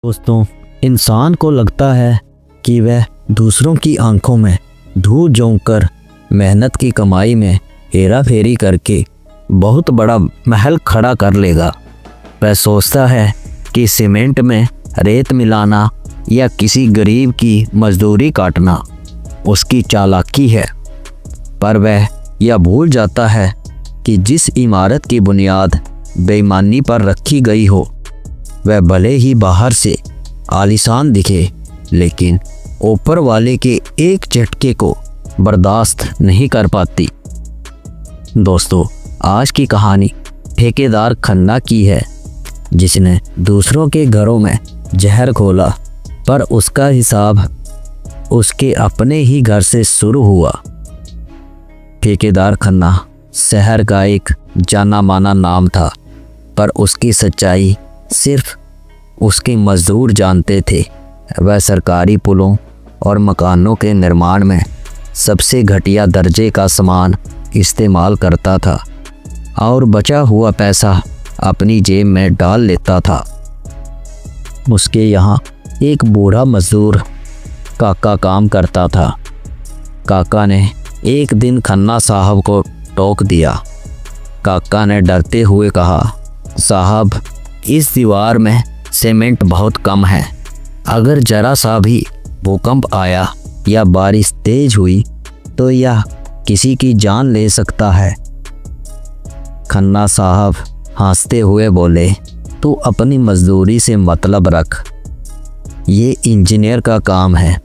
दोस्तों, इंसान को लगता है कि वह दूसरों की आंखों में धूल झोंक कर मेहनत की कमाई में हेरा फेरी करके बहुत बड़ा महल खड़ा कर लेगा। वह सोचता है कि सीमेंट में रेत मिलाना या किसी गरीब की मजदूरी काटना उसकी चालाकी है, पर वह यह भूल जाता है कि जिस इमारत की बुनियाद बेईमानी पर रखी गई हो वह भले ही बाहर से आलीशान दिखे, लेकिन ऊपर वाले के एक झटके को बर्दाश्त नहीं कर पाती। दोस्तों, आज की कहानी ठेकेदार खन्ना की है, जिसने दूसरों के घरों में जहर घोला, पर उसका हिसाब उसके अपने ही घर से शुरू हुआ। ठेकेदार खन्ना शहर का एक जाना माना नाम था, पर उसकी सच्चाई सिर्फ उसके मजदूर जानते थे। वह सरकारी पुलों और मकानों के निर्माण में सबसे घटिया दर्जे का सामान इस्तेमाल करता था और बचा हुआ पैसा अपनी जेब में डाल लेता था। उसके यहाँ एक बूढ़ा मजदूर काका काम करता था। काका ने एक दिन खन्ना साहब को टोक दिया। काका ने डरते हुए कहा, साहब, इस दीवार में सीमेंट बहुत कम है। अगर जरा सा भी भूकंप आया या बारिश तेज हुई तो यह किसी की जान ले सकता है। खन्ना साहब हंसते हुए बोले, तू अपनी मजदूरी से मतलब रख, ये इंजीनियर का काम है,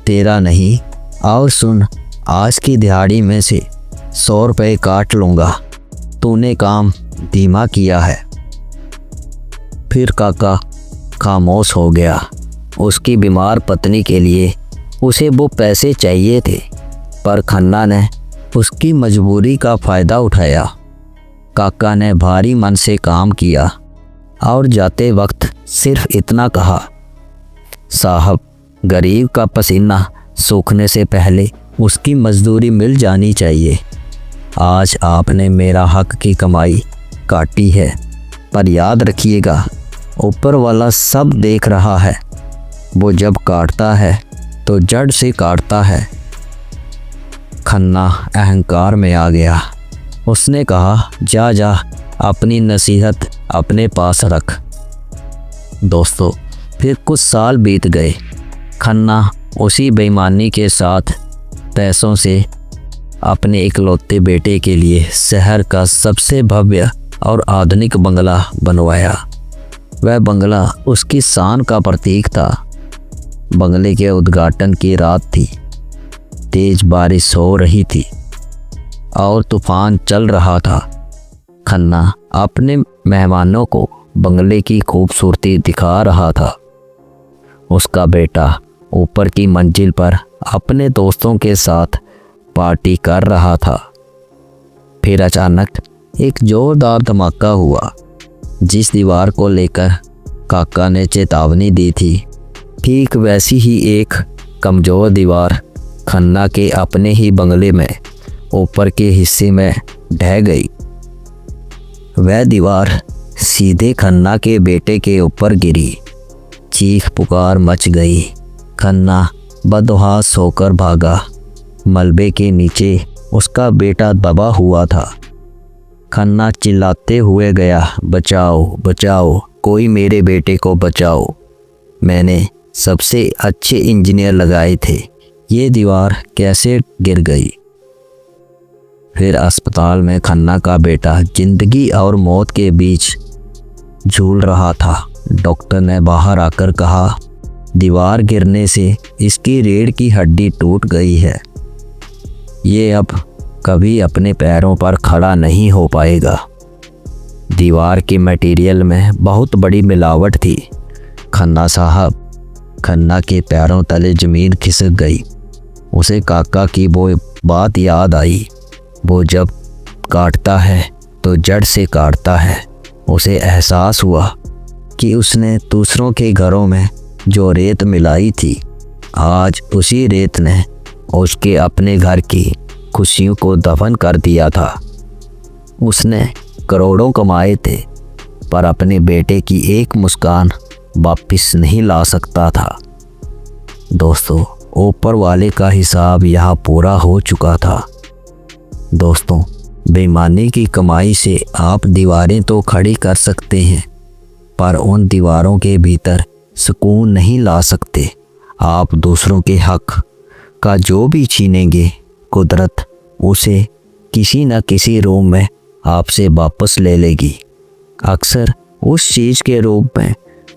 तेरा नहीं। और सुन, आज की दिहाड़ी में से 100 रुपये काट लूँगा, तूने काम धीमा किया है। फिर काका खामोश हो गया। उसकी बीमार पत्नी के लिए उसे वो पैसे चाहिए थे, पर खन्ना ने उसकी मजबूरी का फ़ायदा उठाया। काका ने भारी मन से काम किया और जाते वक्त सिर्फ इतना कहा, साहब, गरीब का पसीना सूखने से पहले उसकी मजदूरी मिल जानी चाहिए। आज आपने मेरा हक की कमाई काटी है, पर याद रखिएगा, ऊपर वाला सब देख रहा है। वो जब काटता है तो जड़ से काटता है। खन्ना अहंकार में आ गया। उसने कहा, जा जा, अपनी नसीहत अपने पास रख। दोस्तों, फिर कुछ साल बीत गए। खन्ना उसी बेईमानी के साथ पैसों से अपने इकलौते बेटे के लिए शहर का सबसे भव्य और आधुनिक बंगला बनवाया। वह बंगला उसकी शान का प्रतीक था। बंगले के उद्घाटन की रात थी। तेज बारिश हो रही थी और तूफान चल रहा था। खन्ना अपने मेहमानों को बंगले की खूबसूरती दिखा रहा था। उसका बेटा ऊपर की मंजिल पर अपने दोस्तों के साथ पार्टी कर रहा था। फिर अचानक एक जोरदार धमाका हुआ। जिस दीवार को लेकर काका ने चेतावनी दी थी, ठीक वैसी ही एक कमज़ोर दीवार खन्ना के अपने ही बंगले में ऊपर के हिस्से में ढह गई। वह दीवार सीधे खन्ना के बेटे के ऊपर गिरी। चीख पुकार मच गई। खन्ना बदहास होकर भागा। मलबे के नीचे उसका बेटा दबा हुआ था। खन्ना चिल्लाते हुए गया, बचाओ बचाओ, कोई मेरे बेटे को बचाओ, मैंने सबसे अच्छे इंजीनियर लगाए थे, ये दीवार कैसे गिर गई। फिर अस्पताल में खन्ना का बेटा जिंदगी और मौत के बीच झूल रहा था। डॉक्टर ने बाहर आकर कहा, दीवार गिरने से इसकी रीढ़ की हड्डी टूट गई है, ये अब कभी अपने पैरों पर खड़ा नहीं हो पाएगा। दीवार के मटेरियल में बहुत बड़ी मिलावट थी। खन्ना साहब, खन्ना के पैरों तले ज़मीन खिसक गई। उसे काका की वो बात याद आई, वो जब काटता है तो जड़ से काटता है। उसे एहसास हुआ कि उसने दूसरों के घरों में जो रेत मिलाई थी, आज उसी रेत ने उसके अपने घर की खुशियों को दफन कर दिया था। उसने करोड़ों कमाए थे, पर अपने बेटे की एक मुस्कान वापस नहीं ला सकता था। दोस्तों, ऊपर वाले का हिसाब यहाँ पूरा हो चुका था। दोस्तों, बेईमानी की कमाई से आप दीवारें तो खड़ी कर सकते हैं, पर उन दीवारों के भीतर सुकून नहीं ला सकते। आप दूसरों के हक का जो भी छीनेंगे, कुदरत उसे किसी न किसी रूप में आपसे वापस ले लेगी, अक्सर उस चीज़ के रूप में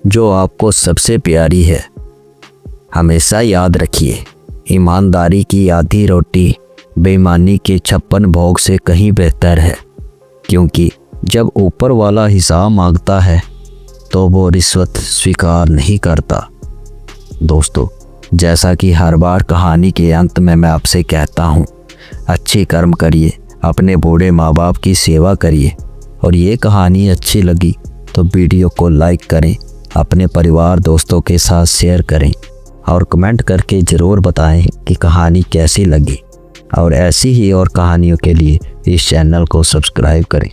जो आपको सबसे प्यारी है। हमेशा याद रखिए, ईमानदारी की आधी रोटी बेईमानी के 56 भोग से कहीं बेहतर है, क्योंकि जब ऊपर वाला हिसाब मांगता है तो वो रिश्वत स्वीकार नहीं करता। दोस्तों, जैसा कि हर बार कहानी के अंत में मैं आपसे कहता हूँ, अच्छे कर्म करिए, अपने बूढ़े माँ बाप की सेवा करिए, और ये कहानी अच्छी लगी तो वीडियो को लाइक करें, अपने परिवार दोस्तों के साथ शेयर करें और कमेंट करके ज़रूर बताएं कि कहानी कैसी लगी। और ऐसी ही और कहानियों के लिए इस चैनल को सब्सक्राइब करें।